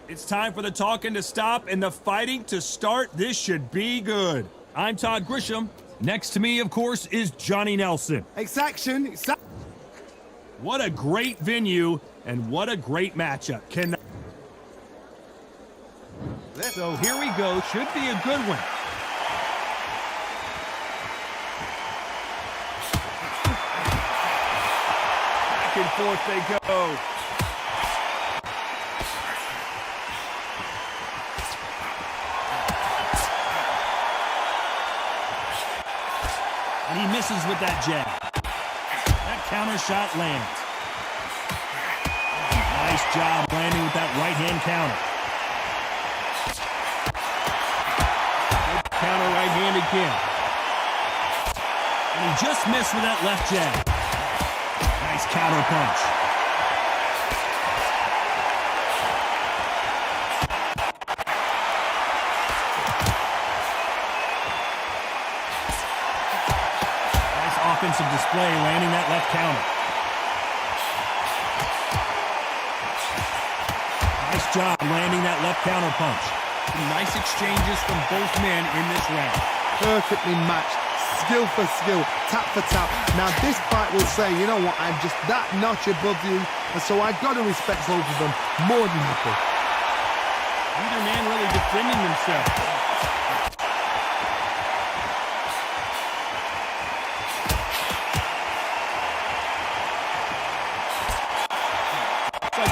It's time for the talking to stop and the fighting to start. This should be good. I'm Todd Grisham. Next to me, of course, is Johnny Nelson. It's action. What a great venue and what a great matchup. So here we go. Should be a good one. Back and forth they go. And he misses with that jab. That counter shot lands. Nice job landing with that right-hand counter. Good counter right hand again. And he just missed with that left jab. Nice counter punch. Offensive display, landing that left counter. Nice job landing that left counter punch. Some nice exchanges from both men in this round. Perfectly matched, skill for skill, tap for tap. Now this fight will say, you know what, I'm just that notch above you, and so I've got to respect both of them more than happy. Neither man really defending themselves.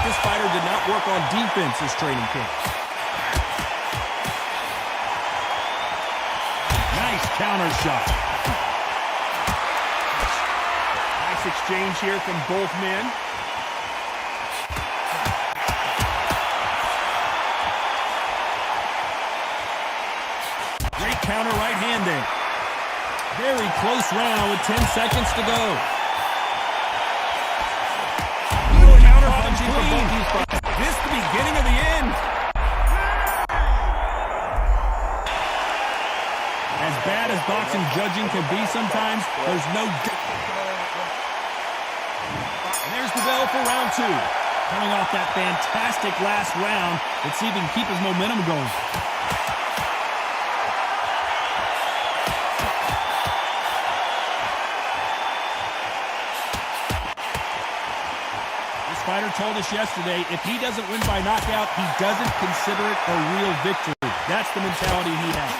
This fighter did not work on defense this training camp. Nice counter shot. Nice exchange here from both men. Great counter right hand there. Very close round with 10 seconds to go. This the beginning of the end. judging can be sometimes, there's no doubt. And there's the bell for round 2. Coming off that fantastic last round, let's see if he can keep his momentum going. This fighter told us yesterday, if he doesn't win by knockout, he doesn't consider it a real victory. That's the mentality he has.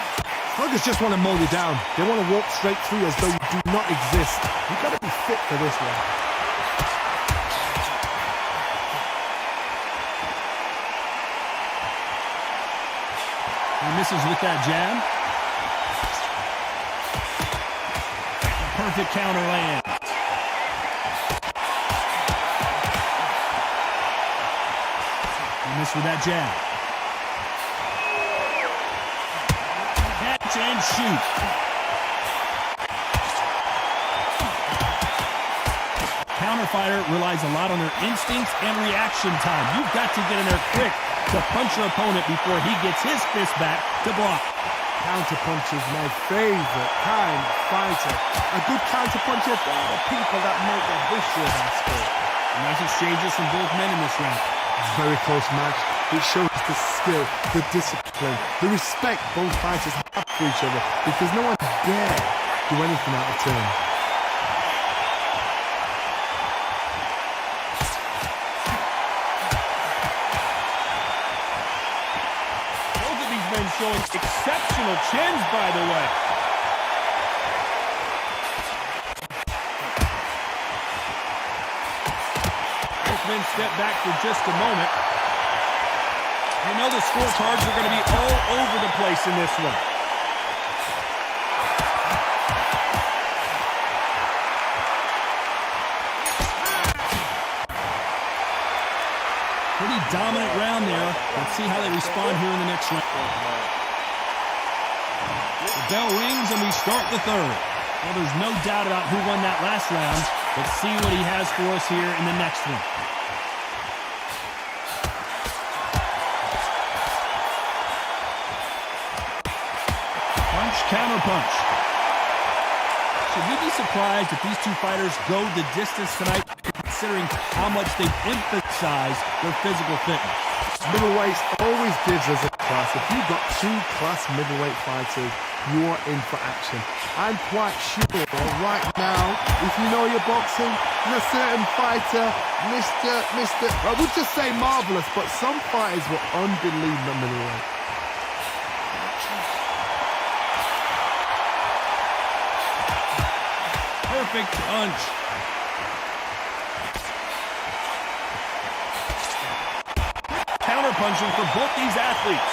Huggers just want to mow you down. They want to walk straight through as though you do not exist. You've got to be fit for this one. He misses with that jab. Perfect counter land. He missed with that jab. Catch and shoot. Counter fighter relies a lot on their instincts and reaction time. You've got to get in there quick to punch your opponent before he gets his fist back to block. Counter punch is my favorite kind of fighter. A good counter puncher, they're the people that make the history of our sport. Nice exchanges from both men in this round. Very close match. It shows the skill, the discipline, the respect both fighters have for each other because no one dare do anything out of turn. Both of these men showing exceptional chins, by the way. Both men step back for just a moment. I know the scorecards are going to be all over the place in this one. Pretty dominant round there. Let's see how they respond here in the next round. The bell rings and we start the third. Well, there's no doubt about who won that last round. Let's see what he has for us here in the next one. Counter punch. Should we be surprised if these two fighters go the distance tonight, considering how much they've emphasized their physical fitness? Middleweights always gives us a class. If you've got two class middleweight fighters, you are in for action. I'm quite sure right now, if you know your boxing, a certain fighter, I would just say marvelous, but some fighters were unbelievable middleweight. Perfect punch. Counter punching for both these athletes.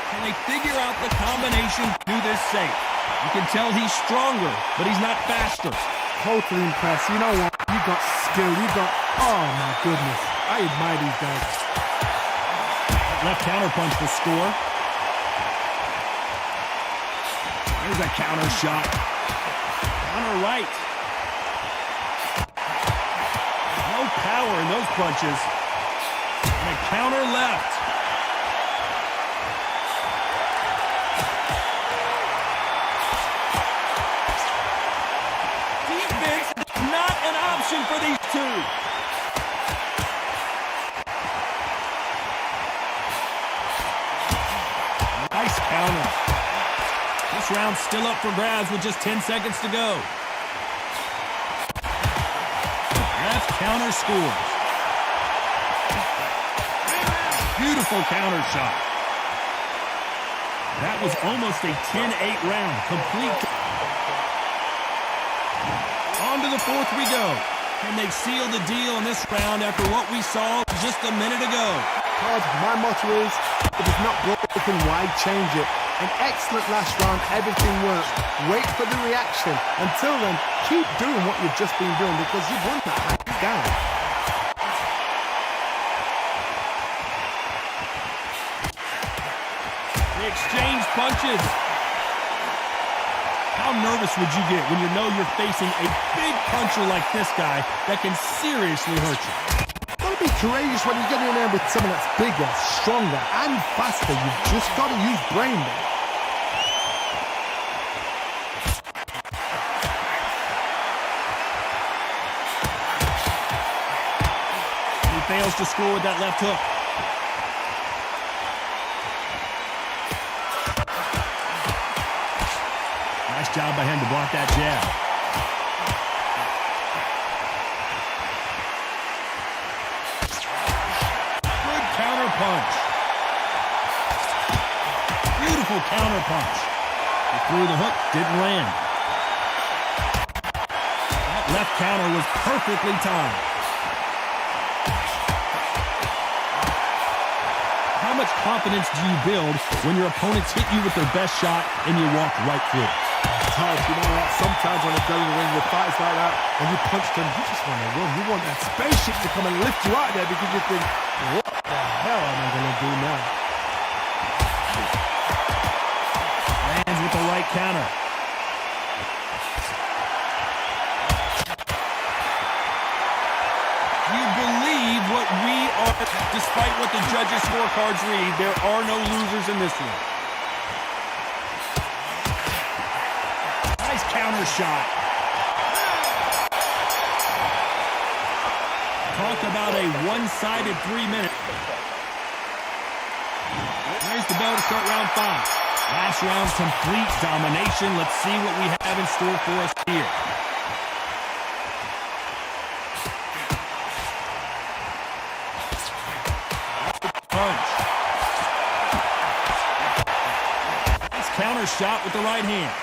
Can they figure out the combination to do this safe? You can tell he's stronger, but he's not faster. Totally impressed. You know what? You got skill. You got... Oh, my goodness. I admire these guys. Left counter punch will score. There's a counter shot. Counter right. No power in those punches. And a counter left. Defense is not an option for these two. Nice counter. This round's still up for grabs with just 10 seconds to go. Left counter scores. Beautiful counter shot. That was almost a 10-8 round. Complete. On to the fourth we go. Can they seal the deal in this round after what we saw just a minute ago? Todd, my motto is, if it's not broken, why change it? An excellent last round, everything worked. Wait for the reaction. Until then, keep doing what you've just been doing because you've won that hands down. They exchange punches. How nervous would you get when you know you're facing a big puncher like this guy that can seriously hurt you? Gotta to be courageous when you get in there with someone that's bigger, stronger, and faster. You've just got to use brain there. He fails to score with that left hook. Nice job by him to block that jab. Good counter punch. Beautiful counter punch. He threw the hook, didn't land. That left counter was perfectly timed. How much confidence do you build when your opponents hit you with their best shot and you walk right through it? It's hard, you know what? Sometimes when you go in the ring with fights like that, and you punch them, you just want to run. You want that spaceship to come and lift you out of there because you think, what the hell am I going to do now? Lands with the right counter. You believe what we are, despite what the judges' scorecards read, there are no losers in this one. Nice counter shot. Talk about a one-sided 3 minute. There's the bell to start round 5. Last round, complete domination. Let's see what we have in store for us here. Punch. Nice counter shot with the right hand.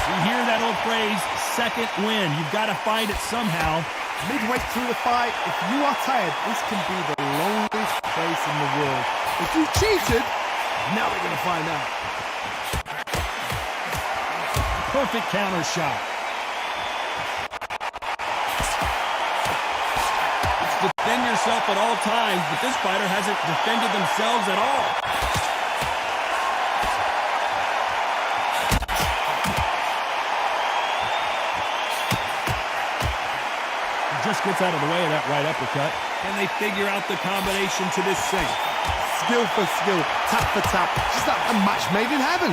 You hear that old phrase, second win. You've got to find it somehow. Midway through the fight, if you are tired, this can be the loneliest place in the world. If you cheated, now we're going to find out. Perfect counter shot. Defend yourself at all times, but this fighter hasn't defended themselves at all. He just gets out of the way of that right uppercut, and they figure out the combination to this sink. Skill for skill, tap for tap, just like a match made in heaven.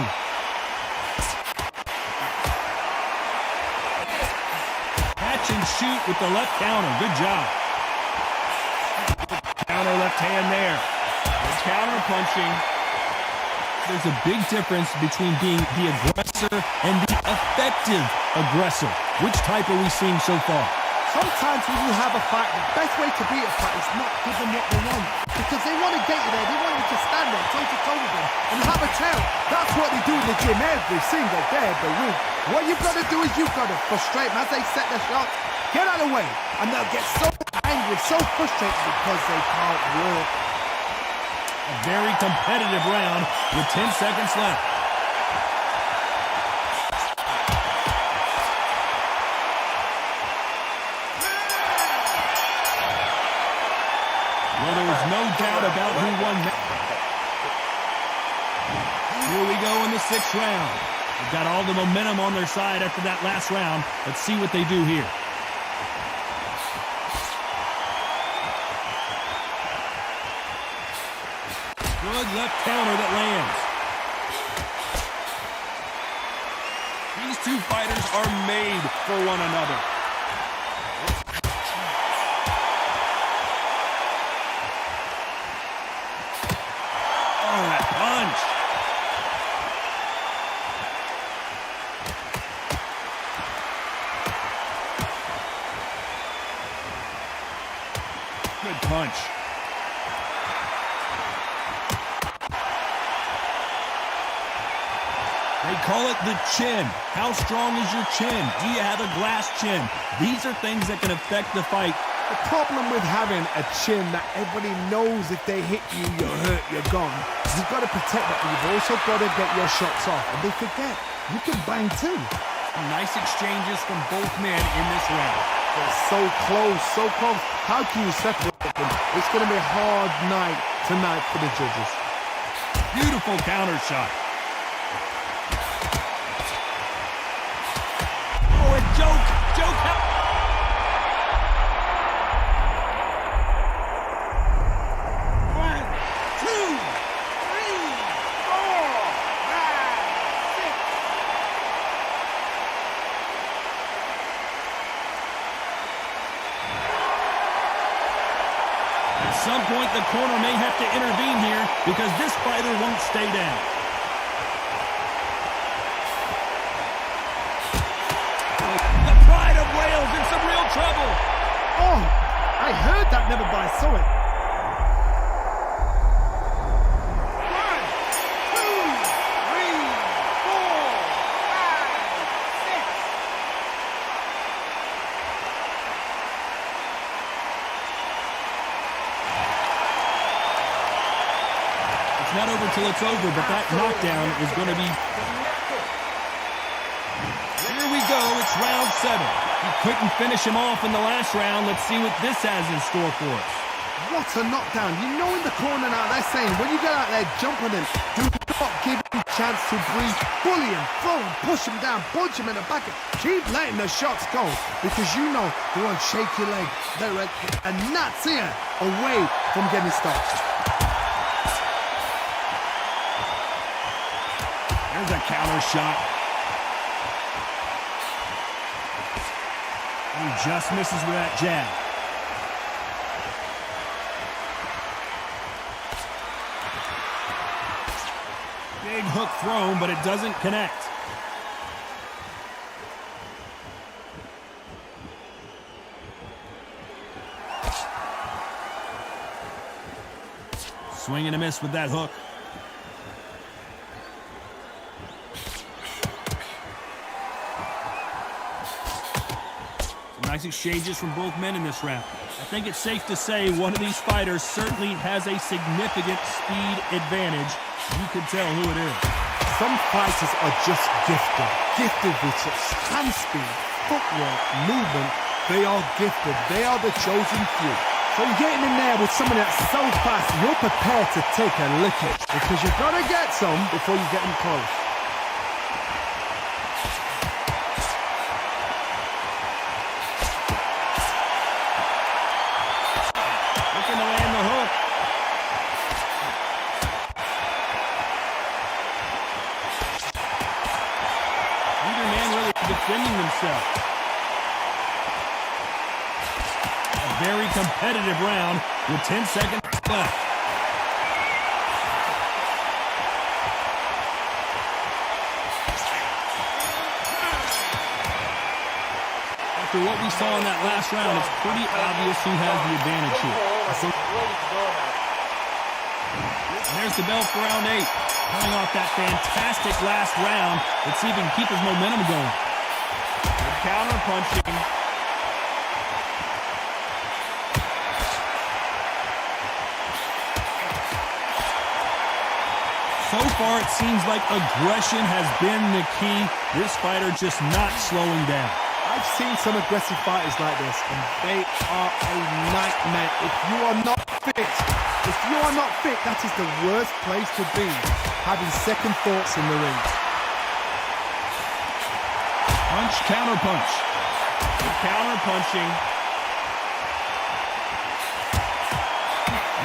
Catch and shoot with the left counter. Good job. Counter left hand there. The counter punching. There's a big difference between being the aggressor and the effective aggressor. Which type are we seeing so far? Sometimes when you have a fight, the best way to beat a fight is not give them what they want. Because they want to get you there. They want you to stand there, toe-to-toe with them, and have a tail. That's what they do in the gym every single day of the week. What you've got to do is you've got to frustrate them as they set their shots. Get out of the way. And they'll get so angry, so frustrated because they can't work. A very competitive round with 10 seconds left. Well, there was no doubt about who won that. Here we go in the 6th round. They've got all the momentum on their side after that last round. Let's see what they do here. Good left counter that lands. These two fighters are made for one another. Oh, that punch. Good punch. They call it the chin. How strong is your chin? Do you have a glass chin? These are things that can affect the fight. The problem with having a chin that everybody knows if they hit you, you're hurt, you're gone. You've got to protect that, but you've also got to get your shots off. And they forget, you can bang too. Nice exchanges from both men in this round. They're so close, so close. How can you separate them? It's going to be a hard night tonight for the judges. Beautiful counter shot. point, the corner may have to intervene here because this fighter won't stay down. The pride of Wales in some real trouble. Oh, I heard that, never but I saw it. 1, 2, 3, 4, 5, 6. It's not over till it's over, but that knockdown is going to be... Here we go, it's round 7. He couldn't finish him off in the last round. Let's see what this has in store for us. What a knockdown. You know in the corner now, they're saying, when you get out there, jump on him. Do not give him a chance to breathe. Bully him, throw him, push him down, punch him in the back. Keep letting the shots go, because you know they want to shake your leg. And that's here, away from getting stopped. There's a counter shot. He just misses with that jab. Big hook thrown, but it doesn't connect. Swing and a miss with that hook. Nice exchanges from both men in this round. I think it's safe to say one of these fighters certainly has a significant speed advantage. You can tell who it is. Some fighters are just gifted with such hand speed, footwork, movement. They are gifted. They are the chosen few. So getting in there with somebody that's so fast, you're prepared to take a licking because you've got to get some before you get them close. Defending himself. A very competitive round with 10 seconds left. After what we saw in that last round, it's pretty obvious who has the advantage here. And there's the bell for round 8. Coming off that fantastic last round, let's see if he can keep his momentum going. Counter punching. So far, it seems like aggression has been the key. This fighter just not slowing down. I've seen some aggressive fighters like this, and they are a nightmare. If you are not fit, that is the worst place to be, having second thoughts in the ring. Punch, counter punch. Counter punching.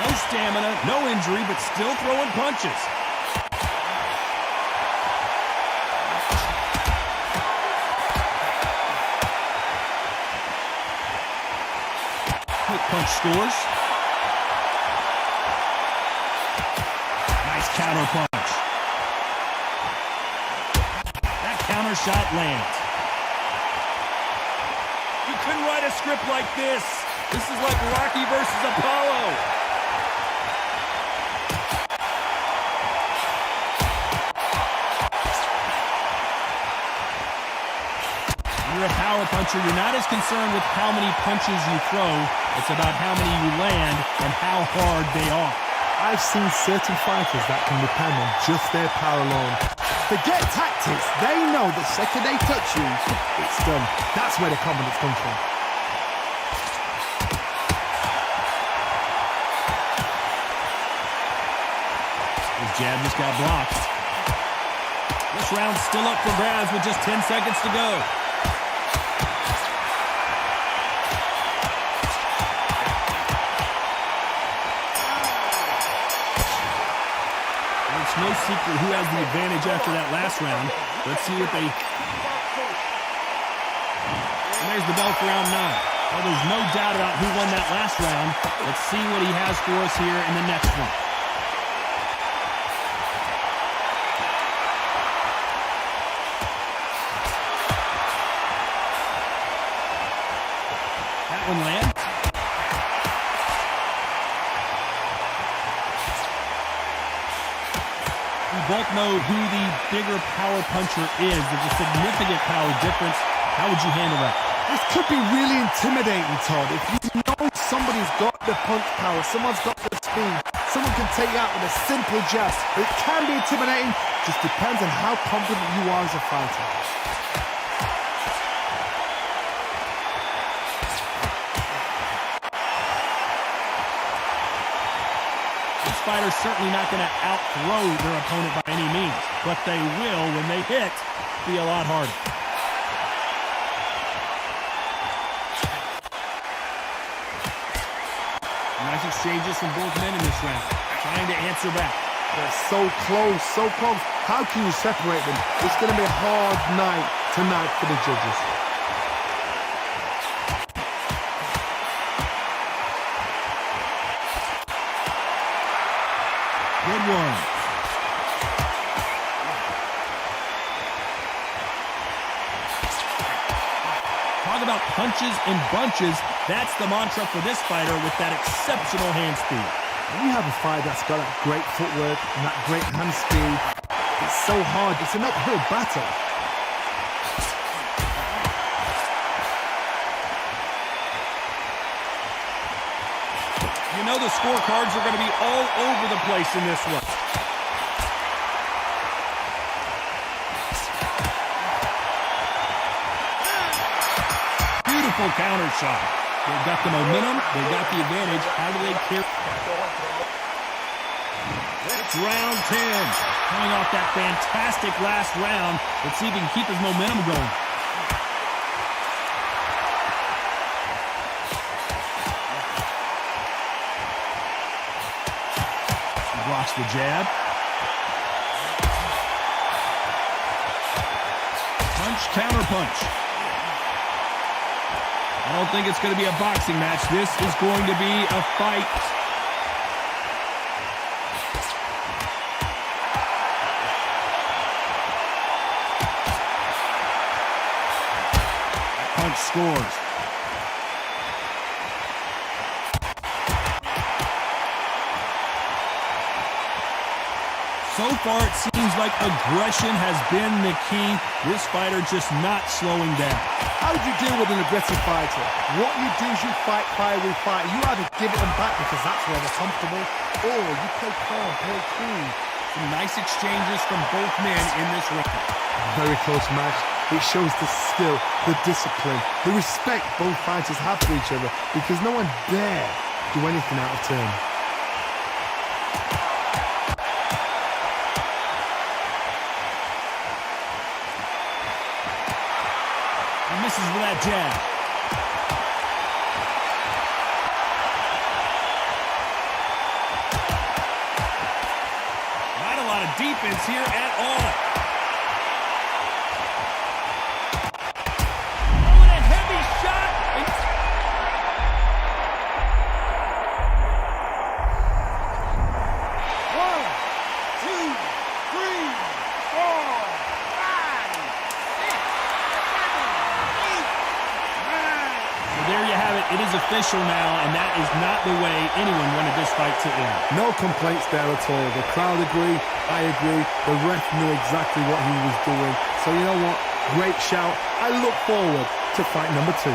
No stamina, no injury, but still throwing punches. Quick punch scores. Nice counter punch. That counter shot lands. You couldn't write a script like this. This is like Rocky versus Apollo. When you're a power puncher, you're not as concerned with how many punches you throw. It's about how many you land and how hard they are. I've seen certain fighters that can depend on just their power alone. Forget tactics. They know the second they touch you, it's done. That's where the confidence comes from. His jab just got blocked. This round's still up for grabs with just 10 seconds to go. It's no secret who has the advantage after that last round. Let's see what they... And there's the bell for round 9. Well, there's no doubt about who won that last round. Let's see what he has for us here in the next one. That one lands. We both know who the bigger power puncher is. There's a significant power difference. How would you handle that? This could be really intimidating, Todd. If you know somebody's got the punch power, someone's got the speed, someone can take you out with a simple jab. It can be intimidating, just depends on how confident you are as a fighter. This fighter's certainly not going to outthrow their opponent by any means, but they will, when they hit, be a lot harder. Nice exchanges from both men in this round, trying to answer back. They're so close, so close. How can you separate them? It's going to be a hard night tonight for the judges. Good one. Talk about punches and bunches. That's the mantra for this fighter with that exceptional hand speed. When you have a fighter that's got that great footwork and that great hand speed, it's so hard. It's an uphill battle. You know the scorecards are going to be all over the place in this one. Beautiful counter shot. They've got the momentum. They've got the advantage. How do they carry? It's round 10. Coming off that fantastic last round. Let's see if he can keep his momentum going. He blocks the jab. Punch, counter punch. I don't think it's going to be a boxing match. This is going to be a fight. Punch scores. So far, it seems like aggression has been the key. This fighter just not slowing down. How do you deal with an aggressive fighter? What you do is you fight fire with fire. You either give it them back because that's where they're comfortable, or you play calm, play cool. Some nice exchanges from both men in this round. Very close match. It shows the skill, the discipline, the respect both fighters have for each other because no one dare do anything out of turn. He misses with that jab. Not a lot of defense here at all. Oh, and a heavy shot. One, two, three, four, five, six, seven, eight, nine. So there you have it. It is official now, and that is not the way anyone wanted this fight to end. No complaints there at all. The crowd agree, I agree. The ref knew exactly what he was doing. So you know what? Great shout. I look forward to fight number 2.